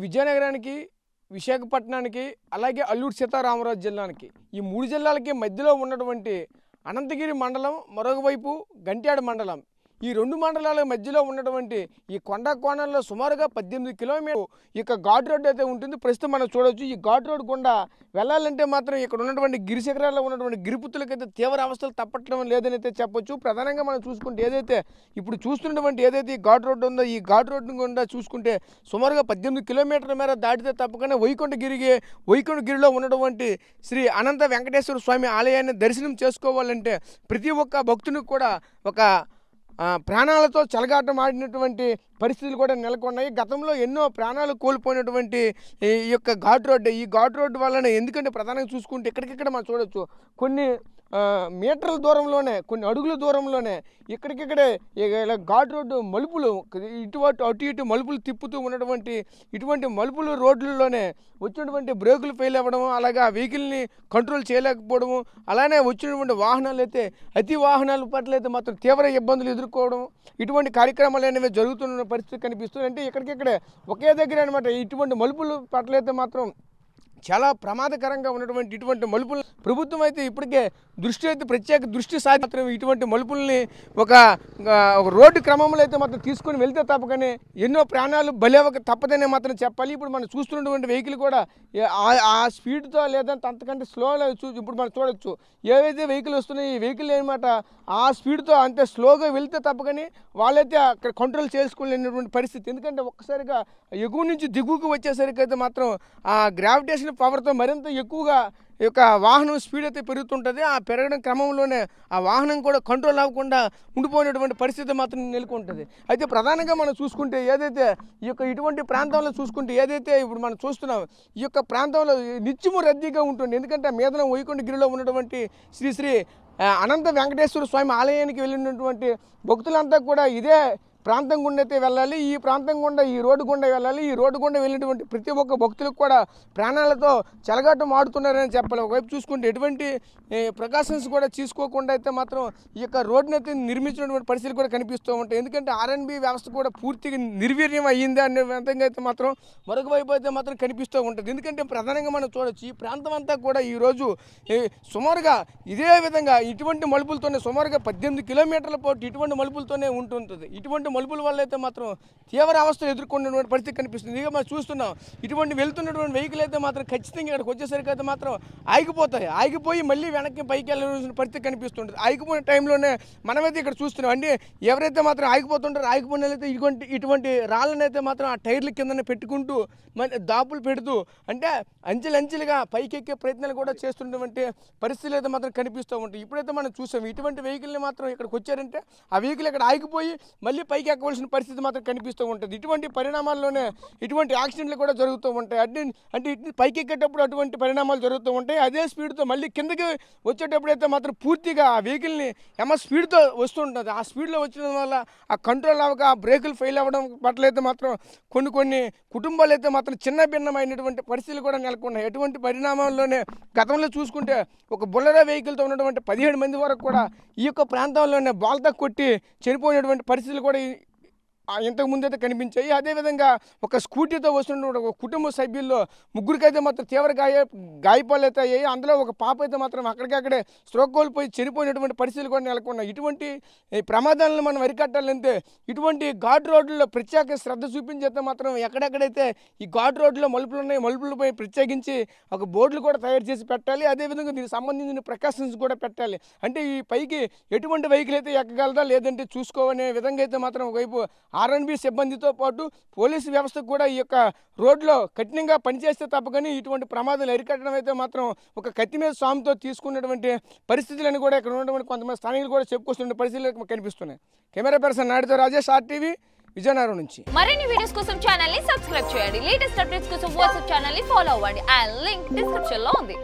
విజయనగరానికి, విశాఖపట్నానికి, అలాగే అల్లూరు సీతారామరాజు జిల్లానికి ఈ 3 జిల్లాలకి మధ్యలో ఉన్నటువంటి అనంతగిరి మండలం, మరొక వైపు గంట్యాడ మండలం. ఈ 2 మండలాల మధ్యలో ఉన్నటువంటి ఈ కొండ కోణంలో సుమారుగా 18 కిలోమీటర్లు ఇక ఘాట్ రోడ్ అయితే ఉంటుంది. ప్రస్తుతం మనం చూడవచ్చు. ఈ ఘాట్ రోడ్ గుండా వెళ్ళాలంటే మాత్రం ఇక్కడ ఉన్నటువంటి గిరిశిఖరాల్లో ఉన్నటువంటి గిరిపుత్తులకైతే తీవ్ర అవస్థలు తప్పట్టడం లేదని అయితే చెప్పొచ్చు. ప్రధానంగా మనం చూసుకుంటే ఇప్పుడు చూస్తున్నటువంటి ఈ ఘాట్ రోడ్ ఉందో, ఈ ఘాట్ రోడ్ గుండా చూసుకుంటే సుమారుగా 18 కిలోమీటర్ల మేర దాటితే తప్పకుండా వైకుంఠగిరిలో ఉన్నటువంటి శ్రీ అనంత వెంకటేశ్వర స్వామి ఆలయాన్ని దర్శనం చేసుకోవాలంటే ప్రతి ఒక్క భక్తునికి కూడా ఒక ప్రాణాలతో చెలగాటం ఆడినటువంటి పరిస్థితులు కూడా నెలకొన్నాయి. గతంలో ఎన్నో ప్రాణాలు కోల్పోయినటువంటి ఈ యొక్క ఘాట్ రోడ్ వలన, ఎందుకంటే ప్రధానంగా చూసుకుంటే ఇక్కడికిక్కడ మనం చూడవచ్చు కొన్ని మీటర్ల దూరంలోనే, కొన్ని అడుగుల దూరంలోనే ఇక్కడికిక్కడే ఘాట్ రోడ్డు మలుపులు అటు ఇటు మలుపులు తిప్పుతూ ఉన్నటువంటి ఇటువంటి మలుపులు రోడ్లలోనే వచ్చినటువంటి బ్రేకులు ఫెయిల్ అవ్వడం, అలాగే ఆ వెహికల్ని కంట్రోల్ చేయలేకపోవడము, అలానే వచ్చినటువంటి వాహనాలు అయితే అతి వాహనాల పట్ల అయితే మాత్రం తీవ్ర ఇబ్బందులు ఎదుర్కోవడం, ఇటువంటి కార్యక్రమాలు అనేవి జరుగుతున్న పరిస్థితి కనిపిస్తుంది. అంటే ఇక్కడికిక్కడే ఒకే దగ్గర అనమాట. ఇటువంటి మలుపుల పట్ల అయితే మాత్రం చాలా ప్రమాదకరంగా ఉన్నటువంటి ఇటువంటి మలుపులు ప్రభుత్వం అయితే ఇప్పటికే ప్రత్యేక దృష్టి సాధించడం, ఇటువంటి మలుపుల్ని ఒక రోడ్డు క్రమంలో అయితే మాత్రం తీసుకొని వెళ్తే తప్పకనే ఎన్నో ప్రాణాలు బలివ్వక తప్పదనే మాత్రం చెప్పాలి. ఇప్పుడు మనం చూస్తున్నటువంటి వెహికల్ కూడా ఆ స్పీడ్తో లేదంటే అంతకంటే స్లోలో ఇప్పుడు మనం చూడొచ్చు. ఏవైతే వెహికల్ వస్తున్నాయి, ఈ వెహికల్ అనమాట ఆ స్పీడ్తో అంతే స్లోగా వెళ్తే తప్పకని వాళ్ళైతే అక్కడ కంట్రోల్ చేసుకోలేనటువంటి పరిస్థితి. ఎందుకంటే ఒక్కసారిగా ఎగువ నుంచి దిగువకు వచ్చేసరికి అయితే మాత్రం ఆ గ్రావిటేషన్ పవర్తో మరింత ఎక్కువగా ఈ యొక్క వాహనం స్పీడ్ అయితే పెరుగుతుంటుంది. ఆ పెరగడం క్రమంలోనే ఆ వాహనం కూడా కంట్రోల్ అవ్వకుండా ఉండిపోయినటువంటి పరిస్థితి మాత్రం నెలకొంటుంది. అయితే ప్రధానంగా మనం చూసుకుంటే ఇటువంటి ప్రాంతంలో చూసుకుంటే ఇప్పుడు మనం చూస్తున్నాం, ఈ యొక్క ప్రాంతంలో నిత్యము రద్దీగా ఉంటుంది. ఎందుకంటే మీదన వైకుంఠగిరిలో ఉన్నటువంటి శ్రీ అనంత వెంకటేశ్వర స్వామి ఆలయానికి వెళ్ళినటువంటి భక్తులంతా కూడా ఇదే ప్రాంతం గుండా అయితే వెళ్ళాలి. ఈ ప్రాంతం గుండా ఈ రోడ్డు గుండా వెళ్ళాలి. ఈ రోడ్డు గుండా వెళ్ళినటువంటి ప్రతి ఒక్క భక్తులకు కూడా ప్రాణాలతో చెలగాటం ఆడుతున్నారని చెప్పాలి. ఒకవైపు చూసుకుంటే ఎటువంటి ప్రికాషన్స్ కూడా తీసుకోకుండా అయితే మాత్రం ఈ యొక్క రోడ్డుని అయితే నిర్మించినటువంటి పరిస్థితులు కూడా కనిపిస్తూ ఉంటాయి. ఎందుకంటే ఆర్ఎన్బి వ్యవస్థ కూడా పూర్తిగా నిర్వీర్యం అయ్యింది అనే విధంగా అయితే మాత్రం మరొక వైపు అయితే మాత్రం కనిపిస్తూ ఉంటుంది. ఎందుకంటే ప్రధానంగా మనం చూడవచ్చు, ఈ ప్రాంతం అంతా కూడా ఈరోజు సుమారుగా ఇదే విధంగా ఇటువంటి మలుపులతోనే సుమారుగా 18 కిలోమీటర్ల పాటు ఇటువంటి మలుపులతోనే ఉంటుంటుంది. ఇటువంటి మలుపుల వల్ల అయితే మాత్రం తీవ్ర అవస్థలు ఎదుర్కొన్నటువంటి పరిస్థితి కనిపిస్తుంది. ఇక మనం చూస్తున్నాం, ఇటువంటి వెళ్తున్నటువంటి వెహికల్ అయితే మాత్రం ఖచ్చితంగా ఇక్కడికి వచ్చేసరికి అయితే మాత్రం ఆగిపోయి మళ్ళీ వెనక్కి పైకి వెళ్ళాల్సిన పరిస్థితి కనిపిస్తుంటుంది. ఆగిపోయిన టైంలోనే మనమైతే ఇక్కడ చూస్తున్నాం. అంటే ఎవరైతే మాత్రం ఆగిపోతుంటారో ఆగిపోయిన అయితే ఇటువంటి రాళ్ళని అయితే మాత్రం ఆ టైర్ల కిందనే పెట్టుకుంటూ దాపులు పెడుతూ అంటే అంచెలంచెలుగా పైకి ఎక్కే ప్రయత్నాలు కూడా చేస్తున్నటువంటి పరిస్థితులు అయితే మాత్రం కనిపిస్తూ ఉంటాయి. ఇప్పుడైతే మనం చూసాం, ఇటువంటి వెహికల్ని మాత్రం ఇక్కడికి వచ్చారంటే ఆ వెహికల్ ఇక్కడ ఆగిపోయి మళ్ళీ పైకి ఎక్కవలసిన పరిస్థితి మాత్రం కనిపిస్తూ ఉంటుంది. ఇటువంటి పరిణామాల్లోనే ఇటువంటి యాక్సిడెంట్లు కూడా జరుగుతూ ఉంటాయి. అంటే పైకి ఎక్కేటప్పుడు అటువంటి పరిణామాలు జరుగుతూ ఉంటాయి. అదే స్పీడ్తో మళ్ళీ కిందకి వచ్చేటప్పుడు అయితే మాత్రం పూర్తిగా ఆ వెహికల్ని స్పీడ్తో వస్తుంటుంది. ఆ స్పీడ్లో వచ్చడం వల్ల ఆ కంట్రోల్ అవ్వక ఆ బ్రేకులు ఫెయిల్ అవ్వడం పట్ల అయితే మాత్రం కొన్ని కుటుంబాలు అయితే మాత్రం చిన్న భిన్నమైనటువంటి పరిస్థితులు కూడా నెలకొన్నాయి. ఎటువంటి పరిణామాల్లోనే గతంలో చూసుకుంటే ఒక బుల్లెరో వెహికల్తో ఉన్నటువంటి 17 మంది వరకు కూడా ఈ యొక్క ప్రాంతంలోనే బాల్తా కొట్టి చనిపోయినటువంటి పరిస్థితులు కూడా ఇంతకుముందు అయితే కనిపించాయి. అదేవిధంగా ఒక స్కూటీతో వస్తున్న ఒక కుటుంబ సభ్యుల్లో ముగ్గురికైతే మాత్రం తీవ్ర గాయపాలు అయితే అయ్యాయి. అందులో ఒక పాప అయితే మాత్రం అక్కడికక్కడే స్ట్రోక్ కోల్పోయి చనిపోయినటువంటి పరిస్థితులు కూడా నెలకొన్నాయి. ఇటువంటి ప్రమాదాలను మనం అరికట్టాలంటే ఇటువంటి ఘాట్ రోడ్లలో ప్రత్యేక శ్రద్ధ చూపించేస్తే మాత్రం ఎక్కడెక్కడైతే ఈ ఘాట్ రోడ్లో మలుపులు ఉన్నాయి, మలుపులపై ప్రత్యేకించి ఒక బోర్డులు కూడా తయారు చేసి పెట్టాలి. అదేవిధంగా దీనికి సంబంధించిన ప్రికాషన్స్ కూడా పెట్టాలి. అంటే ఈ పైకి ఎటువంటి వెహికల్ అయితే ఎక్కగలదా లేదంటే చూసుకోవనే విధంగా అయితే మాత్రం ఒకవైపు ఆర్ఎన్బి సిబ్బందితో పాటు పోలీసు వ్యవస్థ కూడా ఈ యొక్క రోడ్లో కఠినంగా పనిచేస్తే తప్పకని ఇటువంటి ప్రమాదాలు అరికట్టడం అయితే మాత్రం ఒక కత్తి మీద సాముతో తీసుకున్నటువంటి పరిస్థితులను కూడా ఇక్కడ ఉన్నటువంటి కొంతమంది స్థానికులు కూడా చెప్పుకొస్తున్న పరిస్థితులు కనిపిస్తున్నాయి. కెమెరా పర్సన్ నాయుడుతో రాజేష్, RTV, విజయనగరం నుంచి. మరిన్ని వీడియోస్ కోసం ఛానల్ ని సబ్స్క్రైబ్ చేయండి. లేటెస్ట్ అప్డేట్స్ కోసం వాట్సాప్ ఛానల్ ని ఫాలో అవ్వండి. ఆ లింక్ డిస్క్రిప్షన్ లో ఉంది.